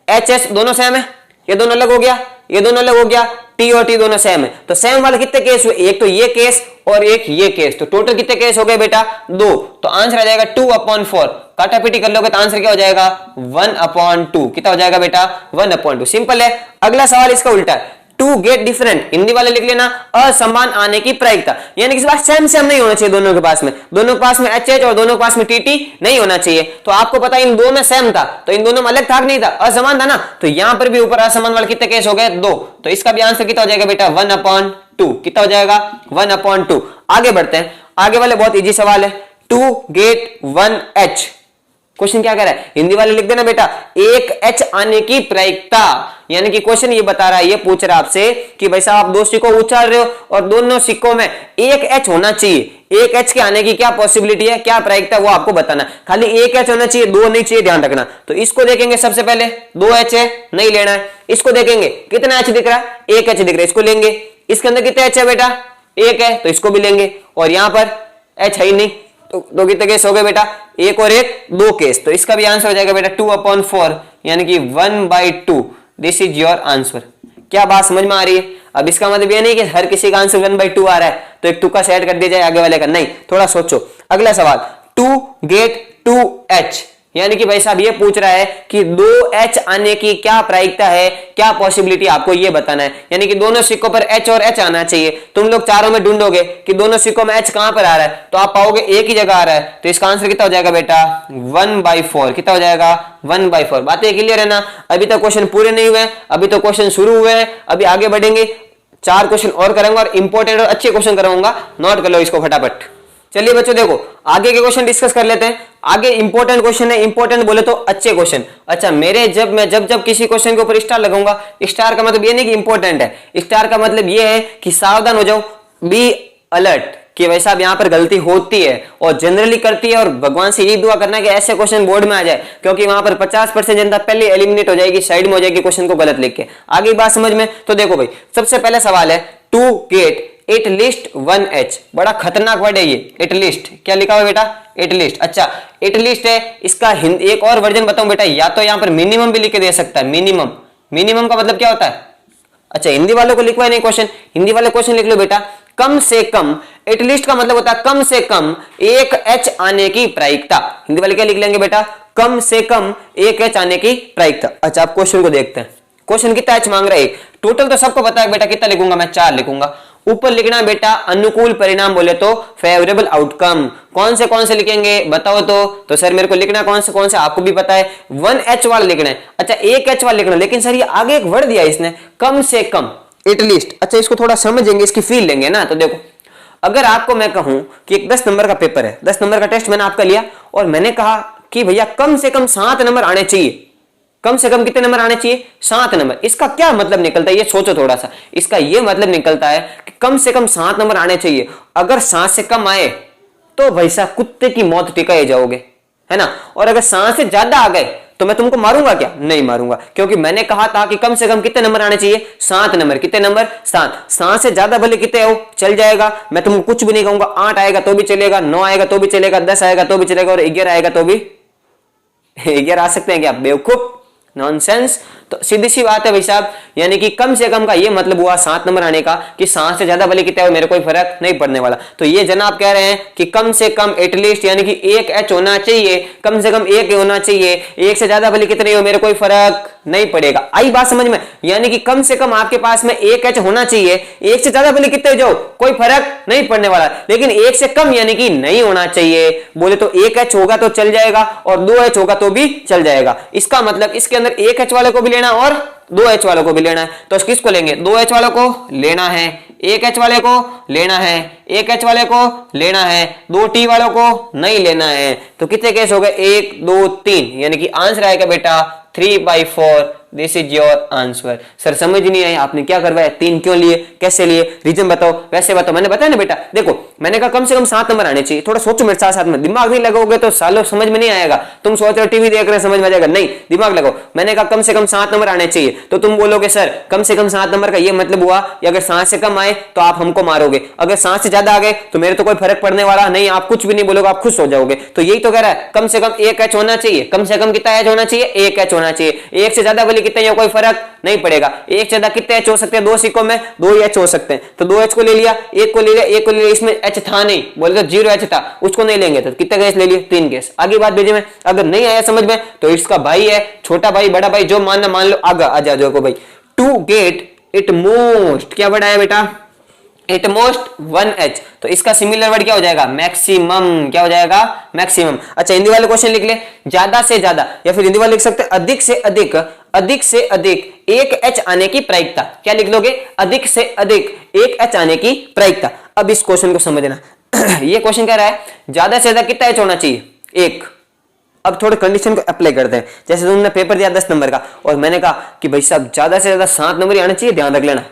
एच एच दोनों सेम है, ये दोनों अलग हो गया, ये दोनों अलग हो गया, टी और टी दोनों सेम है। तो सेम वाले कितने केस हुए? एक तो ये केस और एक ये केस, तो टोटल कितने केस हो गए बेटा? 2। तो आंसर आ जाएगा 2/4। काटापीटी कर लोगे तो आंसर क्या हो जाएगा? 1/2। कितना हो जाएगा बेटा? 1/2। सिंपल है। अगला सवाल इसका उल्टा है, टू गेट डिफरेंट, हिंदी वाले लिख लेना असमान आने की प्रायिकता, यानी कि इस बार सेम सेम नहीं होना चाहिए दोनों के पास में, दोनों के पास में एच एच और दोनों के पास में टी टी नहीं होना चाहिए। तो आपको पता है इन दो में सेम था, तो इन दोनों में अलग था नहीं था? असमान था ना, तो यहां पर भी ऊपर असमान वाले कितने केस हो गए? 2। तो इसका भी आंसर कितना हो जाएगा बेटा? 1/2। कितना हो जाएगा? 1/2। आगे बढ़ते हैं, आगे वाले बहुत इजी सवाल है, टू गेट 1h। क्वेश्चन क्या कह रहा है? हिंदी वाले लिख देना बेटा, एक एच आने की प्रायिकता, यानी कि क्वेश्चन ये बता रहा है, ये पूछ रहा है आपसे कि भाई साहब आप 2 सिक्कों उछाल रहे हो और दोनों सिक्कों में एक एच होना चाहिए, एक एच के आने की क्या पॉसिबिलिटी है, क्या प्रायिकता, वो आपको बताना। खाली एक एच होना चाहिए, 2 नहीं चाहिए, ध्यान रखना। तो इसको देखेंगे सबसे पहले, 2 एच है, नहीं लेना है। इसको देखेंगे कितना एच दिख रहा है? 1 एच दिख रहा है, इसको लेंगे। इसके अंदर कितने एच है बेटा? 1 है, तो इसको भी लेंगे। और यहां पर एच है ही नहीं, तो कितने केस हो गए बेटा? 1 और 1 2 केस। तो इसका भी आंसर हो जाएगा बेटा 2/4, यानी कि 1/2। This is your answer. क्या बात समझ में आ रही है? अब इसका मतलब ये नहीं कि हर किसी का आंसर 1/2 आ रहा है तो एक तुक्का सेट कर दिया जाए आगे वाले का, नहीं, थोड़ा सोचो। अगला सवाल, टू गेट 2h, यानी कि भाई साहब ये पूछ रहा है कि 2h आने की क्या प्रायिकता है, क्या पॉसिबिलिटी, आपको ये बताना है। यानी कि दोनों सिक्कों पर h और h आना चाहिए। तुम लोग चारों में ढूंढोगे कि दोनों सिक्कों में h कहां पर आ रहा है, तो आप पाओगे एक ही जगह आ रहा है। तो इसका आंसर कितना हो जाएगा बेटा? 1/4। कितना हो जाएगा? 1/4। बातें क्लियर है ना? अभी तक क्वेश्चन पूरे नहीं हुए, अभी तो क्वेश्चन शुरू हुए हैं, अभी आगे बढ़ेंगे। 4 क्वेश्चन और करूंगा और इंपॉर्टेंट और अच्छे क्वेश्चन कराऊंगा, नोट कर लो इसको फटाफट। चलिए बच्चों देखो आगे के क्वेश्चन डिस्कस कर लेते हैं। आगे इंपॉर्टेंट क्वेश्चन है, इंपॉर्टेंट बोले तो अच्छे क्वेश्चन। अच्छा, मेरे जब किसी क्वेश्चन के ऊपर स्टार लगाऊंगा, स्टार का मतलब ये नहीं कि इंपॉर्टेंट है, स्टार का मतलब ये है कि सावधान हो जाओ, बी अलर्ट, कि भाई साहब यहाँ पर गलती होती है और जनरली करती है, और भगवान से यही दुआ करना है कि ऐसे क्वेश्चन बोर्ड में आ जाए, क्योंकि वहां पर 50% जनता पहले एलिमिनेट हो जाएगी, साइड में हो जाएगी क्वेश्चन को गलत लिख के। आगे बात समझ में? तो देखो भाई, सबसे पहला सवाल है, टू गेट एटलीस्ट 1h। बड़ा खतरनाक वर्ड है ये, एटलीस्ट। क्या लिखा हुआ बेटा? एटलीस्ट। अच्छा, एटलीस्ट है, इसका एक और वर्जन बताऊं बेटा, या तो यहां पर मिनिमम भी लिख के दे सकता है, मिनिमम। मिनिमम का मतलब क्या होता है? अच्छा, हिंदी वालों को लिखवा नहीं क्वेश्चन, हिंदी वाले क्वेश्चन लिख लो बेटा, कम से कम। एटलीस्ट का मतलब होता है कम से कम 1h आने की प्रायिकता। हिंदी वाले क्या लिख लेंगे बेटा? कम से कम 1h आने की प्रायिकता। अच्छा, आप क्वेश्चन को देखते हैं, क्वेश्चन कितना h मांग रहा है? टोटल तो सबको पता है बेटा, कितना लिखूंगा मैं? 4 लिखूंगा। ऊपर लिखना है बेटा अनुकूल परिणाम, बोले तो फेवरेबल आउटकम। कौन से लिखेंगे बताओ तो सर मेरे को लिखना कौन से आपको भी पता है, 1h वाला लिखना है। अच्छा, 1h वाला लिखना, लेकिन सर ये आगे एक वर्ड दिया इसने, कम से कम, एटलीस्ट। अच्छा, इसको थोड़ा समझेंगे, इसकी फील लेंगे ना। तो देखो, अगर आपको मैं कहूं कि एक 10 नंबर का पेपर है, 10 नंबर का टेस्ट मैंने आपका लिया, और मैंने कहा कि भैया कम से कम 7 नंबर आने चाहिए। कम से कम कितने नंबर आने चाहिए? 7 नंबर। इसका क्या मतलब निकलता है, ये सोचो थोड़ा सा। इसका ये मतलब निकलता है कि कम से कम 7 नंबर आने चाहिए। अगर 7 से कम आए तो भाई साहब कुत्ते की मौत टिकाए जाओगे, है ना। और अगर 7 से ज्यादा आ गए तो मैं तुमको मारूंगा क्या? नहीं मारूंगा, क्योंकि मैंने कहा था कि कम से कम कितने नंबर आने चाहिए? 7 नंबर। कितने नंबर? 7। 7 से ज्यादा भले कितने हो चल जाएगा, मैं तुमको कुछ भी नहीं कहूंगा। 8 आएगा तो भी चलेगा, 9 आएगा तो भी चलेगा, 10 आएगा तो भी चलेगा, और 11 आएगा तो भी। 11 आ सकते हैं क्या बेवकूफ? नॉनसेंस। तो सीधी सी बात है भाई साहब, यानी कि कम से कम का ये मतलब हुआ 7 नंबर आने का कि 7 से ज्यादा भले कितना हो मेरे कोई फर्क नहीं पड़ने वाला। तो ये जनाब कह रहे हैं कि कम से कम एटलीस्ट यानी कि एक एच होना चाहिए, कम से कम एक होना चाहिए, एक से ज्यादा भले कितने हो मेरे कोई फर्क नहीं पड़ेगा। आई बात समझ में? यानी कि कम से कम आपके पास में एक एच होना चाहिए, एक से ज्यादा भले कितने जाओ कोई फर्क नहीं पड़ने वाला, लेकिन एक से कम यानी कि नहीं होना चाहिए। बोले तो एक एच होगा तो चल जाएगा और 2 एच होगा तो भी चल जाएगा। इसका मतलब इसके अंदर एक एच वाले को भी लेना और 2 एच वालों को भी लेना है। तो किसको लेंगे? 2 एच वालों को लेना है, एक एच वाले को लेना है, एक एच वाले को लेना है, 2 टी वालों को नहीं लेना है। तो कितने केस हो गए? 1 2 3, यानी कि आंसर आएगा बेटा 3/4। This is your answer. Sir समझ नहीं आई आपने क्या करवाया, 3 क्यों लिए, कैसे लिए, रीजन बताओ। वैसे बताओ, मैंने बताया ना बेटा, देखो मैंने कहा कम से कम 7 नंबर आने चाहिए। थोड़ा सोचो मेरे साथ साथ में, दिमाग नहीं लगाओगे तो सालों समझ में नहीं आएगा। तुम सोच रहे हो टीवी देख रहे समझ में आ जाएगा, नहीं दिमाग लगाओ। मैंने कहा कम से कम 7 नंबर आने चाहिए, तो तुम बोलोगे सर कम से कम 7 नंबर का ये मतलब हुआ कि अगर 7 से कम आए तो आप हमको मारोगे, अगर 7 से ज्यादा आ गए तो मेरे तो कोई फर्क पड़ने वाला नहीं, आप कुछ भी नहीं बोलोगे, आप खुश हो जाओगे। तो यही तो कह रहा है, कम से कम एक एच होना चाहिए। कम से कम कितना एच होना चाहिए? एक एच होना चाहिए। एक से ज्यादा भले कितने कोई फर्क नहीं पड़ेगा। एक से ज्यादा कितने एच हो सकते हैं? 2 सिक्कों में 2 ही एच हो सकते हैं। तो 2 एच को ले लिया, एक को ले लिया, एक को ले लिया, इसमें एच था नहीं, बोले तो 0 एच था, उसको नहीं लेंगे। तो कितने केस ले लिए? 3 केस। आगे बात भेजे में, अगर नहीं आया समझ में तो इसका भाई है, छोटा भाई बड़ा भाई जो मानना मान लो, आगे आ जाओ को भाई। टू गेट इट मोस्ट, क्या वर्ड आया बेटा? It most 1 H. तो इसका सिमिलर वर्ड क्या हो जाएगा? मैक्सिमम। क्या हो जाएगा? मैक्सिमम। अच्छा हिंदी वाले क्वेश्चन लिख ले, ज्यादा से ज्यादा, या फिर हिंदी वाले लिख सकते हैं अधिक से अधिक, अधिक से अधिक एक एच आने की प्रायिकता। क्या लिख लोगे? अधिक से अधिक एक एच आने की प्रायिकता। अब इस क्वेश्चन को समझना ये क्वेश्चन कह रहा है ज्यादा से ज्यादा कितना एच होना चाहिए? 1। अब थोड़े कंडीशन को अप्लाई करते हैं। जैसे तुमने पेपर दिया 10 नंबर का और मैंने कहा कि भाई साहब ज्यादा से ज्यादा 7 नंबर ही आने चाहिए, ध्यान रख लेना,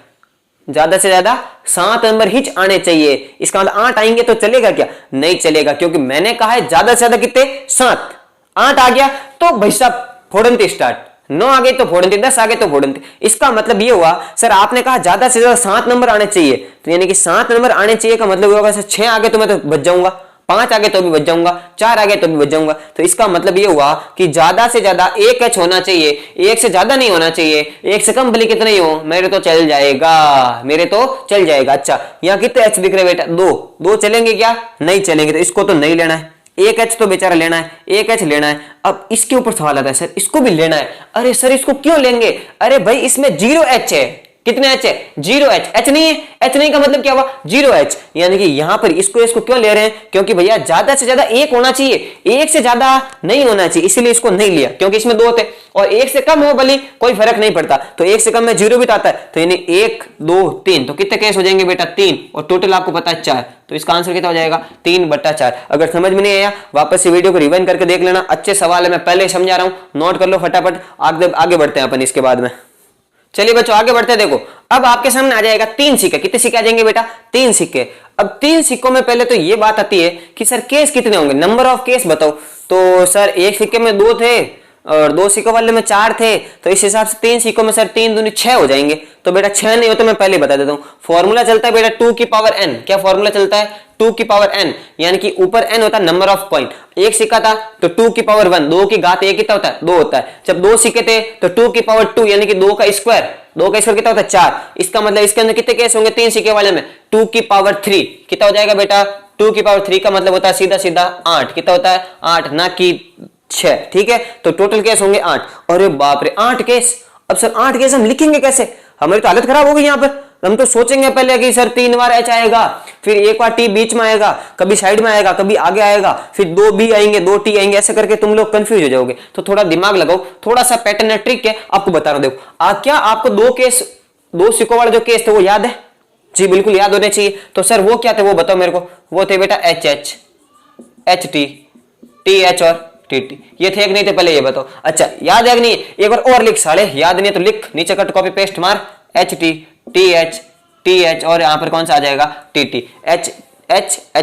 ज्यादा से ज्यादा 7 नंबर ही आने चाहिए। इसका मतलब 8 आएंगे तो चलेगा क्या? नहीं चलेगा, क्योंकि मैंने कहा है ज्यादा से ज्यादा कितने? 7। 8 आ गया तो भाई साहब फोड़ंती स्टार्ट, 9 आ गए तो फोड़ंती, 10 आ गए तो फोड़ंती। इसका मतलब ये हुआ सर आपने कहा ज्यादा से ज्यादा 7 नंबर आने चाहिए, तो यानी कि 7 नंबर आने चाहिए का मतलब होगा 6 आ गए तो मैं तो बच जाऊंगा, 5 आ गए तो भी बच जाऊंगा, 4 आ गए तो भी बच जाऊंगा। तो इसका मतलब ये हुआ कि ज्यादा से ज्यादा एक एच होना चाहिए, एक से ज्यादा नहीं होना चाहिए। एक से कम भले कितना ही हो मेरे तो चल जाएगा, मेरे तो चल जाएगा। अच्छा यहाँ कितने एच दिख रहे बेटा? 2 चलेंगे क्या? नहीं चलेंगे, तो इसको तो नहीं लेना है। एक एच तो बेचारा लेना है, एक एच लेना है। अब इसके ऊपर सवाल आता है सर इसको भी लेना है। अरे सर इसको क्यों लेंगे? अरे भाई इसमें 0 एच है। कितने एच है? 0 एच। एच नहीं है, एच नहीं का मतलब क्या हुआ? 0 एच। यानी कि यहां पर इसको क्यों ले रहे हैं? क्योंकि भैया ज्यादा से ज्यादा एक होना चाहिए, एक से ज्यादा नहीं होना चाहिए, इसीलिए इसको नहीं लिया। क्योंकि इसमें 2 थे और एक से कम हो भले कोई फर्क नहीं पड़ता, तो एक से कम में 0 भी आता है। तो यानी 1 2 3, तो कितने केस हो जाएंगे बेटा? 3, और टोटल आपको पता है 4। तो इसका आंसर कितना हो जाएगा? 3/4। अगर समझ में नहीं आया वापस से वीडियो को रिवाइंड करके देख लेना, अच्छे सवाल है, मैं पहले समझा रहा हूं, नोट कर लो फटाफट। आगे बढ़ते हैं अपन इसके बाद में। चलिए बच्चों आगे बढ़ते हैं। देखो अब आपके सामने आ जाएगा 3 सिक्के। कितने सिक्के आ जाएंगे बेटा? 3 सिक्के। अब 3 सिक्कों में पहले तो ये बात आती है कि सर केस कितने होंगे, नंबर ऑफ केस बताओ। तो सर एक सिक्के में 2 थे और 2 सिक्कों वाले में 4 थे, तो इस हिसाब से 3 सिक्कों में सर 3 दूनी 6 हो जाएंगे। तो बेटा 6 नहीं होते, मैं पहले बता देता हूँ। फॉर्मूला चलता है बेटा 2 की पावर n। क्या फॉर्मूला चलता है? 2 की पावर n, यानी कि ऊपर n होता है नंबर ऑफ पॉइंट। एक सिक्का था तो 2 की पावर 1, 2 की घात 1 कितना होता है? 2 होता है। जब 2 सिक्के थे तो 2 की पावर 2, यानी कि 2 का स्क्वायर, 2 का स्क्वायर कितना होता है? 4। इसका मतलब इसके अंदर कितने केस होंगे? 3 सिक्के वाले में 2 की पावर 3 कितना हो जाएगा बेटा? 2 की पावर 3 का मतलब होता है सीधा सीधा 8। कितना होता है? 8, ना कि 6। ठीक है, तो टोटल केस होंगे 8। अरे बाप रे 8 केस। अब सर 8 केस हम लिखेंगे कैसे? हमारी तो हालत खराब हो गई यहाँ पर। हम तो सोचेंगे पहले कि सर 3 बार एच आएगा, फिर एक बार टी बीच में आएगा, कभी साइड में आएगा, कभी आगे आएगा, फिर 2 बी आएंगे, 2 टी आएंगे, ऐसे करके तुम लोग कंफ्यूज हो जाओगे। तो थोड़ा दिमाग लगाओ, थोड़ा सा पैटर्न है, ट्रिक है, आपको बता रहा हूं। देखो क्या आपको 2 सिक्कों वाले जो केस थे वो याद है? जी बिल्कुल याद होने चाहिए। तो सर वो क्या थे वो बताओ मेरे को। वो थे बेटा H H, H T, T H और टी टी। ये थे कि नहीं थे पहले ये बताओ। अच्छा याद है कि नहीं? एक बार और लिख साले, याद नहीं है तो लिख, नीचे कट कॉपी पेस्ट मार। एच टी, टी एच और यहां पर कौन सा आ जाएगा? T T. H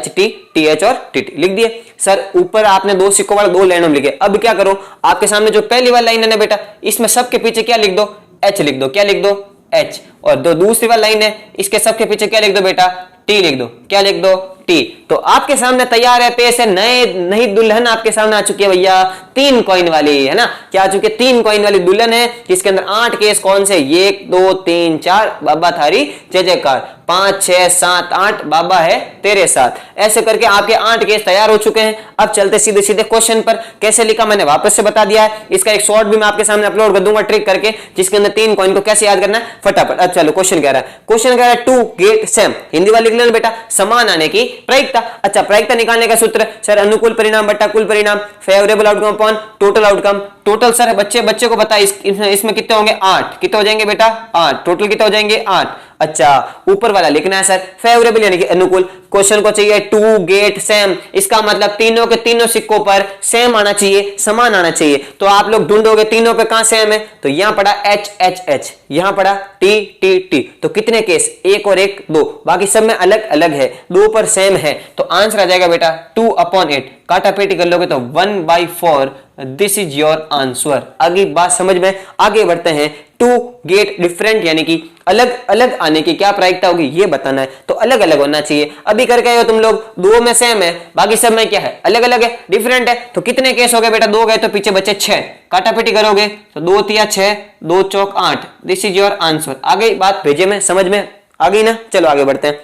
T, T H और टी टी लिख दिए। सर ऊपर आपने 2 सिक्कों वाले 2 लाइनों में लिखे। अब क्या करो, आपके सामने जो पहली वाली लाइन है ना बेटा, इसमें सबके पीछे क्या लिख दो? एच लिख दो। क्या लिख दो? एच। और दो दूसरी वाली लाइन है, इसके सबके पीछे क्या लिख दो बेटा, टी लिख दो। क्या लिख दो, टी। तो आपके सामने तैयार है पेश है नई दुल्हन आपके सामने आ चुकी है भैया, 3 कॉइन वाली, है ना। क्या आ चुकी है, 3 कॉइन वाली दुल्हन है, जिसके अंदर 8 केस कौन से, 1 2 3 4, बाबा थारी जय जयकार, 5 6 7 8, बाबा है तेरे साथ। ऐसे करके आपके 8 केस तैयार हो चुके हैं। अब चलते सीधे सीधे क्वेश्चन पर। कैसे लिखा मैंने वापस से बता दिया है, इसका एक शॉर्ट भी मैं आपके सामने अपलोड कर दूंगा ट्रिक करके, जिसके अंदर 3 कॉइन को कैसे याद करना है फटाफट। अब चलो क्वेश्चन कह रहा है, क्वेश्चन कह रहा है टू गेट सेम, हिंदी वाले लिख लेना बेटा, समान आने की प्रायिकता। अच्छा, प्रायिकता निकालने का सूत्र सर, अनुकूल परिणाम बट्टा कुल परिणाम, favourable outcome upon total outcome. Total sir बच्चे को पता है, इसमें कितने होंगे, 8। कितने हो जाएंगे बेटा, 8। टोटल कितने हो जाएंगे, 8। अच्छा, ऊपर वाला लिखना है सर फेवरेबल यानी कि अनुकूल। क्वेश्चन को चाहिए टू गेट सेम, इसका मतलब तीनों के तीनों सिक्कों पर सेम आना चाहिए, समान आना चाहिए। तो आप लोग ढूंढोगे तीनों पे कहां सेम है, तो यहां पड़ा एच एच एच, यहां पड़ा टी टी टी। तो कितने केस, 1 और 1 2, बाकी सब में अलग अलग है, 2 पर सेम है। तो आंसर आ जाएगा बेटा 2/8। काटा पेटी कर लोगे तो 1/4। This is your answer. आगे बात समझ में, आगे बढ़ते हैं। टू गेट डिफरेंट यानी कि अलग अलग आने की क्या प्रायिकता होगी ये बताना है, तो अलग अलग होना चाहिए। अभी करके हो तुम लोग, 2 में सेम है, बाकी सब में क्या है, अलग अलग है, डिफरेंट है। तो कितने केस हो गए बेटा, 2 गए तो पीछे बचे 6। काटा पेटी करोगे तो 2 3 6, 2 चौक 8। This is your answer. आगे बात भेजे में, समझ में आ गई ना। चलो आगे बढ़ते हैं।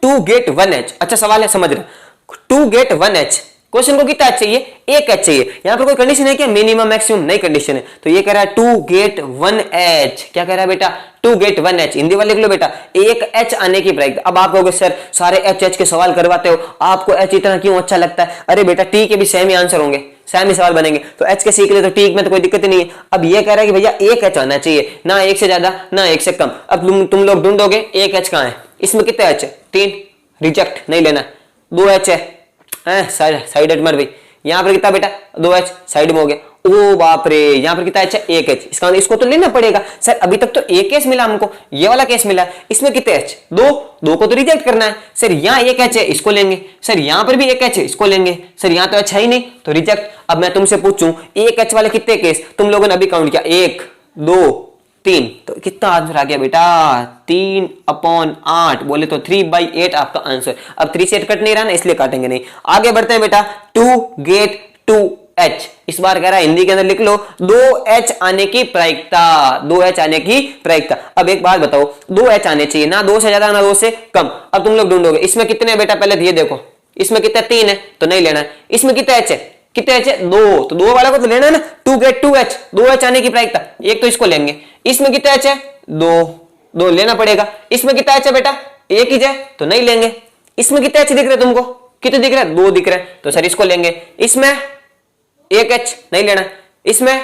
टू गेट 1H, अच्छा सवाल है समझ रहे, टू गेट 1H, क्वेश्चन को कितना एच चाहिए, 1 एच चाहिए। यहां पर कोई कंडीशन है क्या, मिनिमम मैक्सिमम, नहीं कंडीशन है। तो ये कह रहा है टू गेट 1H, क्या कह रहा है बेटा, टू गेट 1H। हिंदी वाले लिख लो बेटा, 1 एच आने की प्रायिकता। अब आप कहोगे सर सारे एच एच के सवाल करवाते हो, आपको एच इतना क्यों अच्छा लगता है। अरे बेटा टी के भी सेम ही आंसर होंगे, सेम ही सवाल बनेंगे, तो एच के सीख ले तो टी में तो कोई दिक्कत ही नहीं है। अब ये कह रहा है कि भैया 1 एच आना चाहिए, ना 1 से ज्यादा ना 1 से कम। अब तुम लोग ढूंढोगे 1 एच कहां है, इसमें कितने एच है, 3, रिजेक्ट नहीं लेना। 2 एच है, साइड एच मर भाई, यहां पर कितना बेटा 2 एच, साइड में हो गया। ओ बाप रे, यहां पर कितना एच है, 1 एच। इसका इसको तो लेना पड़ेगा सर, अभी तक तो 1 केस मिला हमको, ये वाला केस मिला, इसमें कितने एच, 2 को तो रिजेक्ट करना है। सर यहाँ 1 एच है, इसको लेंगे। सर यहाँ पर भी 1 एच है, इसको लेंगे। सर यहाँ तो एच है ही नहीं, तो रिजेक्ट। अब मैं तुमसे पूछूं 1 एच वाले कितने केस, तुम लोगों ने अभी काउंट किया, 1 2 3, तो कितना आंसर आ गया बेटा, 3/8। बोले तो 3/8 आपका आंसर। अब 3 से 8 कट नहीं रहा ना, इसलिए काटेंगे नहीं। आगे बढ़ते हैं बेटा, टू गेट 2H, इस बार कह रहा है हिंदी के अंदर लिख लो 2H आने की प्रायिकता, 2H आने की प्रायिकता। अब एक बात बताओ, 2H आने चाहिए, ना 2 से ज्यादा ना 2 से कम। अब तुम लोग ढूंढोगे इसमें कितने है बेटा, पहले ये देखो, इसमें कितने 3 है तो नहीं लेना है। इसमें कितने H है, कितने एच है, 2, तो 2 वाला को तो लेना है ना। टू गेट 2H, 2H आने की प्रायिकता, एक तो इसको लेंगे। इसमें कितने एच है, 2 लेना पड़ेगा। इसमें कितना एच है बेटा, 1 ही है तो नहीं लेंगे। इसमें कितने एच दिख रहे तुमको, कितने दिख रहे हैं, 2 दिख रहे हैं, तो सर इसको लेंगे। इसमें 1 एच नहीं लेना, इसमें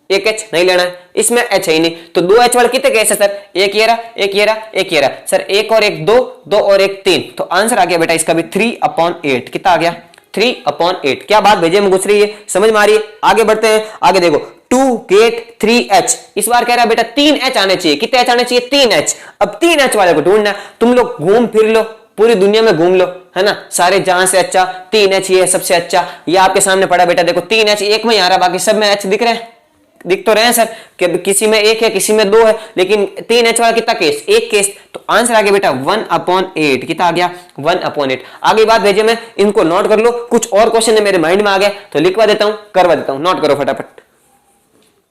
1 एच नहीं लेना, इसमें एच है ही नहीं। तो 2H वाले कितने केस है सर, एक ये रहा, एक ये रहा, एक ये रहा। सर 1 और 1 2, 2 और 1 3, तो आंसर आ गया बेटा इसका भी 3/8। कितना आ गया, 3/8। क्या बात भेजे में घुस रही है, समझ में आ रही है। आगे बढ़ते हैं, आगे देखो, टू गेट 3H, इस बार कह रहा है बेटा 3H आने चाहिए। कितने एच आने चाहिए, 3H। अब 3H वाले को ढूंढना, तुम लोग घूम फिर लो, पूरी दुनिया में घूम लो, है ना, सारे जहां से अच्छा 3H ये है सबसे अच्छा। ये आपके सामने पड़ा बेटा, देखो 3H एक में ही आ रहा, बाकी सब में H दिख रहे हैं, दिख तो रहे हैं सर, कि किसी में 1 है किसी में 2 है, लेकिन 3H वाला कितना केस, 1 केस। तो आंसर आ गया बेटा 1/8। कितना आ गया, 1/8। आगे बात भेजे में, इनको नोट कर लो। कुछ और क्वेश्चन है मेरे माइंड में आ गया तो लिखवा देता हूं, करवा देता हूं, नोट करो फटाफट।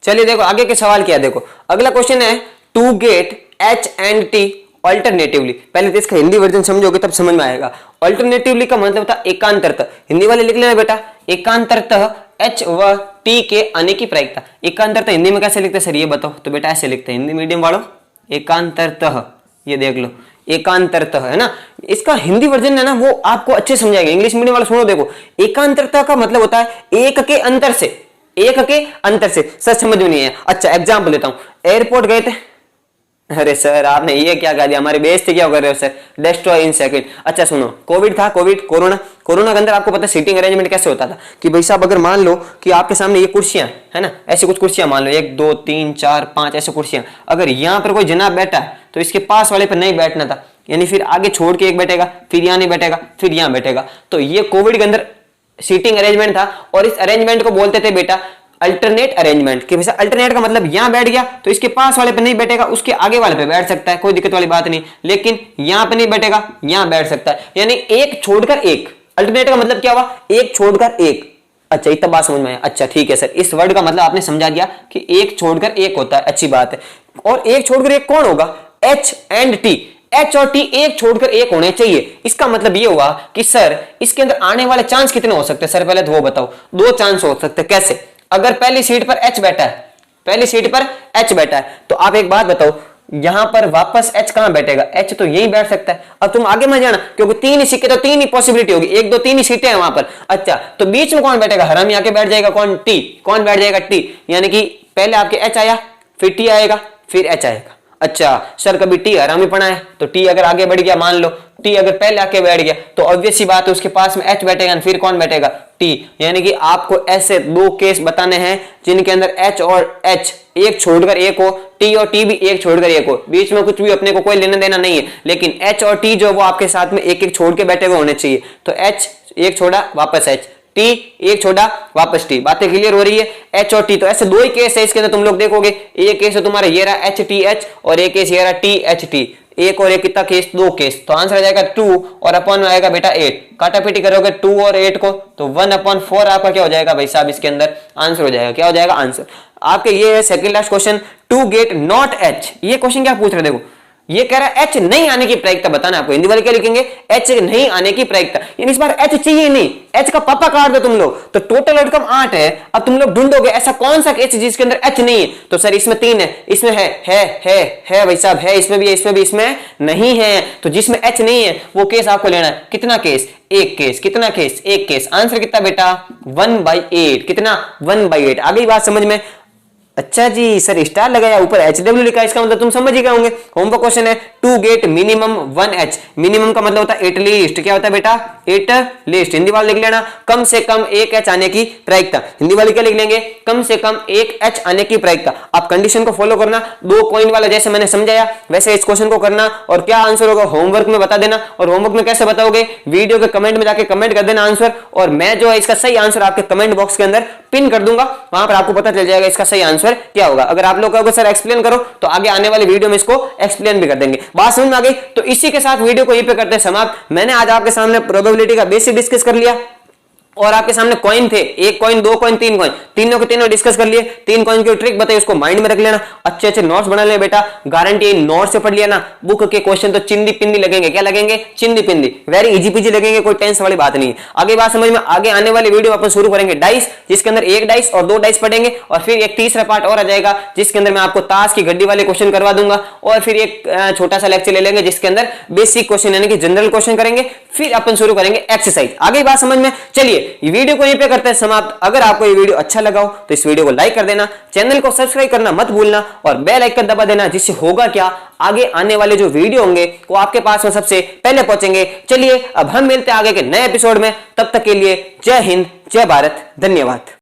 चलिए देखो आगे के सवाल क्या, देखो अगला क्वेश्चन है to get H and T alternatively. पहले तो इसका हिंदी वर्जन समझोगे तब समझ में आएगा। अल्टरनेटिवली का मतलब था एकांतरतः, हिंदी वाले लिख लेना बेटा, एकांतरतः H व T के आने की प्रायिकता। एकांतरतः हिंदी में कैसे लिखते हैं सर ये बताओ, तो बेटा ऐसे लिखते हैं हिंदी मीडियम वालों, एकांतरतः, ये देख लो एकांतरतः, है ना। इसका हिंदी वर्जन है ना वो आपको अच्छे समझाएगा, इंग्लिश मीडियम वाला सुनो। देखो एकांतरतः का मतलब होता है एक के अंतर से, एक के अंतर से। सर समझ में नहीं है, अच्छा एग्जाम्पल देता हूं। एयरपोर्ट गए थे, अरे सर आपने ये क्या कह दिया, हमारी बेइज्जती क्या कर रहे हो सर, डिस्ट्रॉय इन सेकंड। अच्छा सुनो, कोविड था, कोरोना के अंदर आपको पता है सीटिंग अरेंजमेंट कैसे होता था कि भाई साहब अगर मान लो कि आपके सामने ये कुर्सियां है ना, ऐसी कुछ कुर्सियां मान लो 1 2 3 4 5 ऐसे कुर्सियां, अगर यहाँ पर कोई जनाब बैठा है तो इसके पास वाले पर नहीं बैठना था, यानी फिर आगे छोड़ के एक बैठेगा, फिर यहाँ नहीं बैठेगा, फिर यहाँ बैठेगा। तो ये कोविड के अंदर सीटिंग अरेंजमेंट था, और इस अरेंजमेंट को बोलते थे बेटा अल्टरनेट अरेंजमेंट, कि वैसे अल्टरनेट का मतलब यहां बैठ गया तो इसके पास वाले पे नहीं बैठेगा, उसके आगे वाले पे बैठ सकता है, कोई दिक्कत वाली बात नहीं, लेकिन यहां पे नहीं बैठेगा, यहां बैठ सकता है, यानी एक छोड़कर एक। अल्टरनेट का मतलब क्या हुआ, एक छोड़कर एक। अच्छा, इतना बात समझ में आया। अच्छा ठीक है सर, इस वर्ड का मतलब आपने समझा दिया कि एक छोड़कर एक होता है, अच्छी बात है। और एक छोड़कर एक कौन होगा, एच एंड टी। एच और टी एक छोड़कर एक होने चाहिए। इसका मतलब ये हुआ कि सर इसके अंदर आने वाले चांस कितने हो सकते हैं, सर पहले तो वो बताओ। दो चांस हो सकते हैं। कैसे, अगर पहली सीट पर एच बैठा है, पहली सीट पर एच बैठा है, तो आप एक बात बताओ, यहां पर वापस एच कहां बैठेगा, एच तो यही बैठ सकता है। अब तुम आगे मत जाना, क्योंकि तीन ही सिक्के तो तीन ही पॉसिबिलिटी होगी, एक दो तीन ही सीटें हैं वहां पर। अच्छा, तो बीच में कौन बैठेगा, हरामी आके बैठ जाएगा, कौन, टी। कौन बैठ जाएगा, टी, यानी कि पहले आपके एच आया, फिर टी आएगा, फिर एच आएगा। अच्छा सर, कभी टी हरामी पड़ा है, तो टी अगर आगे बढ़ गया, मान लो टी अगर पहले आके बैठ गया, तो ऑब्वियस सी बात है उसके पास में एच बैठेगा, फिर कौन बैठेगा, टी। यानी कि आपको ऐसे दो केस बताने हैं जिनके अंदर एच और एच एक छोड़कर एक हो, टी और टी भी एक छोड़कर एक हो, बीच में कुछ भी अपने को कोई लेना देना नहीं है, लेकिन एच और टी जो वो आपके साथ में एक एक छोड़ के बैठे हुए होने चाहिए। तो एच एक छोड़ा, वापस एच, टी एक छोड़ा, वापस टी। बातें क्लियर हो रही है, एच और टी। तो ऐसे दो ही केस है इसके अंदर, तुम लोग देखोगे, एक केस है तुम्हारा ये रहा एच टी एच, और एक केस ये रहा टी एच टी। एक और एक कितना केस, दो केस। तो आंसर आ जाएगा 2 और अपॉन में आएगा बेटा 8। काटापीटी करोगे 2 और 8 को, तो 1/4 आपका क्या हो जाएगा भाई साहब, इसके अंदर आंसर हो जाएगा। क्या हो जाएगा आंसर आपके, ये है second last question, to get not H. ये क्वेश्चन क्या पूछ रहे, देखो ये कह रहा है एच नहीं आने की प्रायिकता बताना आपको। हिंदी वाले क्या लिखेंगे, एच नहीं आने की प्रायिकता, यानी इस बार एच चाहिए नहीं, एच का पापा काट दो तुम लोग, तो टोटल आउटकम 8 है। अब तुम लोग ढूंढोगे ऐसा कौन सा एच जिसके अंदर एच नहीं है, तो सर इसमें 3 है, इसमें है भाई साहब, है इसमें भी है, इसमें भी, इसमें नहीं है। तो जिसमें एच नहीं है वो केस आपको लेना है। कितना केस, एक केस। कितना केस, एक केस। आंसर कितना बेटा, 1/8। कितना, 1/8। आ गई बात समझ में। अच्छा जी सर, स्टार लगाया, ऊपर HW लिखा, इसका मतलब तुम समझ ही गए होंगे। होमवर्क क्वेश्चन है, to get minimum 1H। Minimum का मतलब होता है एटलीस्ट। क्या होता है बेटा, एटलीस्ट। हिंदी वाले लिख लेना, कम से कम एक एच आने की प्रायिकता। हिंदी वाले क्या लिख लेंगे, कम से कम एक एच आने की प्रायिकता। आप कंडीशन को फॉलो करना, 2 पॉइंट वाला जैसे मैंने समझाया वैसे इस क्वेश्चन को करना, और क्या आंसर होगा होमवर्क में बता देना। और होमवर्क में कैसे बताओगे, वीडियो के कमेंट में जाके कमेंट कर देना आंसर, और मैं जो है इसका सही आंसर आपके कमेंट बॉक्स के अंदर पिन कर दूंगा, वहां पर आपको पता चल जाएगा इसका सही आंसर क्या होगा। अगर आप लोग कहोगे सर एक्सप्लेन करो, तो आगे आने वाले वीडियो में इसको एक्सप्लेन भी कर देंगे। बात समझ में आ गई? तो इसी के साथ वीडियो को यहीं पे करते हैं समाप्त। मैंने आज आपके सामने प्रोबेबिलिटी का बेसिक डिस्कस कर लिया, और आपके सामने कॉइन थे, एक कॉइन, दो कॉइन, तीन कॉइन, तीनों के तीनों डिस्कस कर लिए। 3 कॉइन की ट्रिक बताई, उसको माइंड में रख लेना, अच्छे अच्छे नोट्स बना ले बेटा, गारंटी। नोट से पढ़ लिया ना, बुक के क्वेश्चन तो चिंदी पिंदी लगेंगे। क्या लगेंगे, चिंदी पिंदी, वेरी इजी पीजी लगेंगे, कोई टेंशन वाली बात नहीं है। आगे बात समझ में, आगे आने वाली वीडियो अपन शुरू करेंगे डाइस, जिसके अंदर 1 डाइस और 2 डाइस पढ़ेंगे, और फिर एक तीसरा पार्ट और आ जाएगा जिसके अंदर मैं आपको ताश की गड्डी वाले क्वेश्चन करवा दूंगा, और फिर एक छोटा सा लेक्चर ले लेंगे जिसके अंदर बेसिक क्वेश्चन यानी कि जनरल क्वेश्चन करेंगे, फिर अपन शुरू करेंगे एक्सरसाइज। आगे बात समझ में। चलिए वीडियो को यहीं पे करते हैं समाप्त। अगर आपको ये वीडियो अच्छा लगा हो तो इस वीडियो को लाइक कर देना, चैनल को सब्सक्राइब करना मत भूलना, और बेल आइकन दबा देना, जिससे होगा क्या, आगे आने वाले जो वीडियो होंगे वो आपके पास में सबसे पहले पहुंचेंगे। चलिए अब हम मिलते हैं आगे के नए एपिसोड में, तब तक के लिए जय हिंद, जय भारत, धन्यवाद।